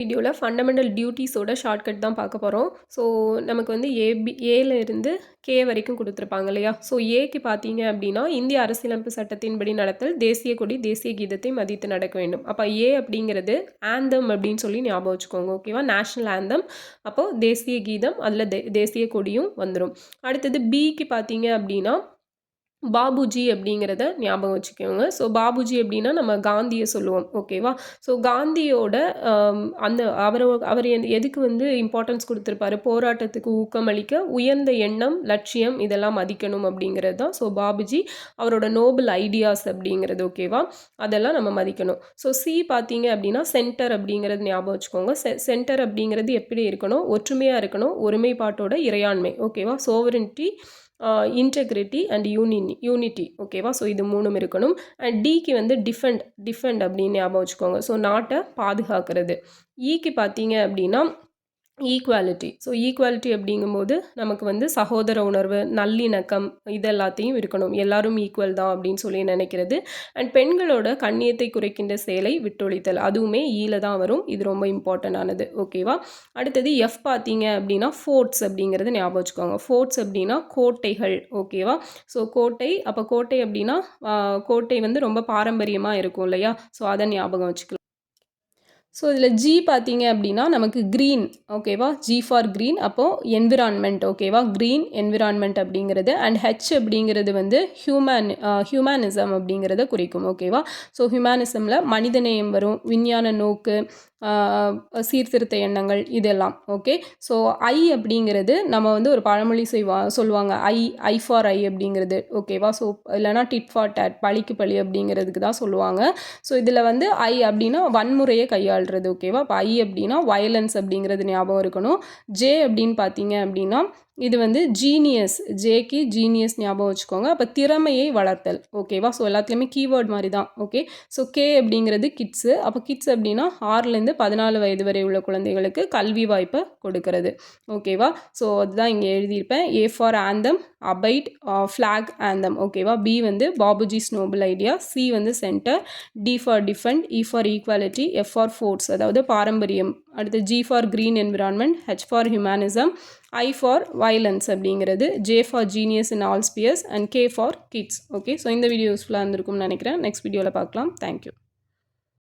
வீடியோவில் fundamental டியூட்டிஸோட shortcut தான் பார்க்க போகிறோம். ஸோ நமக்கு வந்து ஏல இருந்து கே வரைக்கும் கொடுத்துருப்பாங்க இல்லையா? ஸோ ஏக்கு பார்த்தீங்க அப்படின்னா, இந்திய அரசியலமைப்பு சட்டத்தின்படி நடத்தல், தேசிய கொடி, தேசிய கீதத்தை மதித்து நடக்க வேண்டும். அப்போ ஏ அப்படிங்கிறது ஆந்தம் அப்படின்னு சொல்லி ஞாபகம் வச்சுக்கோங்க. ஓகேவா? National anthem. அப்போது தேசிய கீதம், அதில் தேசிய கொடியும் வந்துடும். அடுத்தது பிக்கு பார்த்தீங்க அப்படின்னா, பாபுஜி அப்படிங்கிறத ஞாபகம் வச்சுக்கோங்க. ஸோ பாபுஜி அப்படின்னா நம்ம காந்தியை சொல்லுவோம். ஓகேவா? ஸோ காந்தியோட அந்த அவர் எதுக்கு வந்து இம்பார்ட்டன்ஸ் கொடுத்துருப்பாரு? போராட்டத்துக்கு ஊக்கமளிக்க, உயர்ந்த எண்ணம், லட்சியம் இதெல்லாம் மதிக்கணும் அப்படிங்கிறது தான். ஸோ பாபுஜி அவரோட நோபல் ஐடியாஸ் அப்படிங்கிறது. ஓகேவா? அதெல்லாம் நம்ம மதிக்கணும். ஸோ சி பார்த்தீங்க அப்படின்னா சென்டர் அப்படிங்கிறது ஞாபகம் வச்சுக்கோங்க. சென்டர் அப்படிங்கிறது எப்படி இருக்கணும்? ஒற்றுமையாக இருக்கணும், ஒருமைப்பாட்டோட இறையாண்மை. ஓகேவா? சோவரின்ட்டி, இன்டெகிரிட்டி அண்ட் யூனிட்டி. ஓகேவா? ஸோ இது மூணும் இருக்கணும். அண்ட் டிக்கு வந்து டிஃபெண்ட் அப்படின்னு ஞாபகம் வச்சுக்கோங்க. ஸோ நாட்டை பாதுகாக்கிறது. ஈக்கு பார்த்தீங்க அப்படின்னா ஈக்குவாலிட்டி. ஸோ ஈக்குவாலிட்டி அப்படிங்கும்போது நமக்கு வந்து சகோதர உணர்வு, நல்லிணக்கம் இது எல்லாத்தையும் இருக்கணும். எல்லாரும் ஈக்குவல் தான் அப்படின்னு சொல்லி நினைக்கிறது. அண்ட் பெண்களோட கண்ணியத்தை குறைக்கின்ற செயலை விட்டொழித்தல், அதுவுமே ஈல தான் வரும். இது ரொம்ப இம்பார்ட்டண்டானது. ஓகேவா? அடுத்தது எஃப் பார்த்தீங்க அப்படின்னா ஃபோர்ட்ஸ் அப்படிங்கிறது ஞாபகம் வச்சுக்கோங்க. ஃபோர்ட்ஸ் அப்படின்னா கோட்டைகள். ஓகேவா? ஸோ கோட்டை, அப்போ கோட்டை அப்படின்னா கோட்டை வந்து ரொம்ப பாரம்பரியமாக இருக்கும் இல்லையா? ஸோ அதை ஞாபகம் வச்சுக்கலாம். ஸோ இதில் ஜி பார்த்தீங்க அப்படின்னா நமக்கு க்ரீன். ஓகேவா? G for green. அப்போது என்விரான்மெண்ட். ஓகேவா? க்ரீன் என்விரான்மெண்ட் அப்படிங்கிறது. அண்ட் ஹெச் அப்படிங்கிறது வந்து ஹியூமனிசம் அப்படிங்கிறத குறிக்கும். ஓகேவா? ஸோ ஹியூமனிசமில் மனிதநேயம் வரும், விஞ்ஞான நோக்கு, சீர்திருத்த எண்ணங்கள் இதெல்லாம். ஓகே. ஸோ ஐ அப்படிங்கிறது நம்ம வந்து ஒரு பழமொழி சொல்லுவாங்க, ஐ ஃபார் ஐ அப்படிங்கிறது. ஓகேவா? ஸோ இல்லைனா டிட் ஃபார் டேட், பழிக்கு பழி அப்படிங்கிறதுக்கு தான் சொல்லுவாங்க. ஸோ இதில் வந்து ஐ அப்படின்னா வன்முறையை கையாளுறது. ஓகேவா? இப்போ ஐ அப்படின்னா வயலன்ஸ் அப்படிங்கிறது ஞாபகம் இருக்கணும். ஜே அப்படின்னு பார்த்தீங்க அப்படின்னா இது வந்து ஜீனியஸ். ஜேக்கு ஜீனியஸ் ஞாபகம் வச்சுக்கோங்க. அப்போ திறமையை வளர்த்தல். ஓகேவா? ஸோ எல்லாத்துலேயுமே கீவேர்ட் மாதிரி தான். ஓகே. ஸோ கே அப்படிங்கிறது கிட்ஸு. அப்போ கிட்ஸ் அப்படின்னா 6லேருந்து 14 வயது வரை உள்ள குழந்தைகளுக்கு கல்வி வாய்ப்பை கொடுக்கறது. ஓகேவா? ஸோ அதுதான் இங்கே எழுதியிருப்பேன். A for anthem, abide, flag anthem. ஓகேவா? பி வந்து பாபுஜிஸ் நோபல் ஐடியா, சி வந்து centre, D for defend, E for equality, F for forts அதாவது பாரம்பரியம், அடுத்து G for green environment, H for humanism, I for violence அப்படிங்கிறது, J for genius in all spheres and K for kids. Okay. So இந்த video யூஸ்ஃபுல்லாக இருந்திருக்கும்னு நினைக்கிறேன். Next வீடியோவில் பார்க்கலாம். தேங்க்யூ.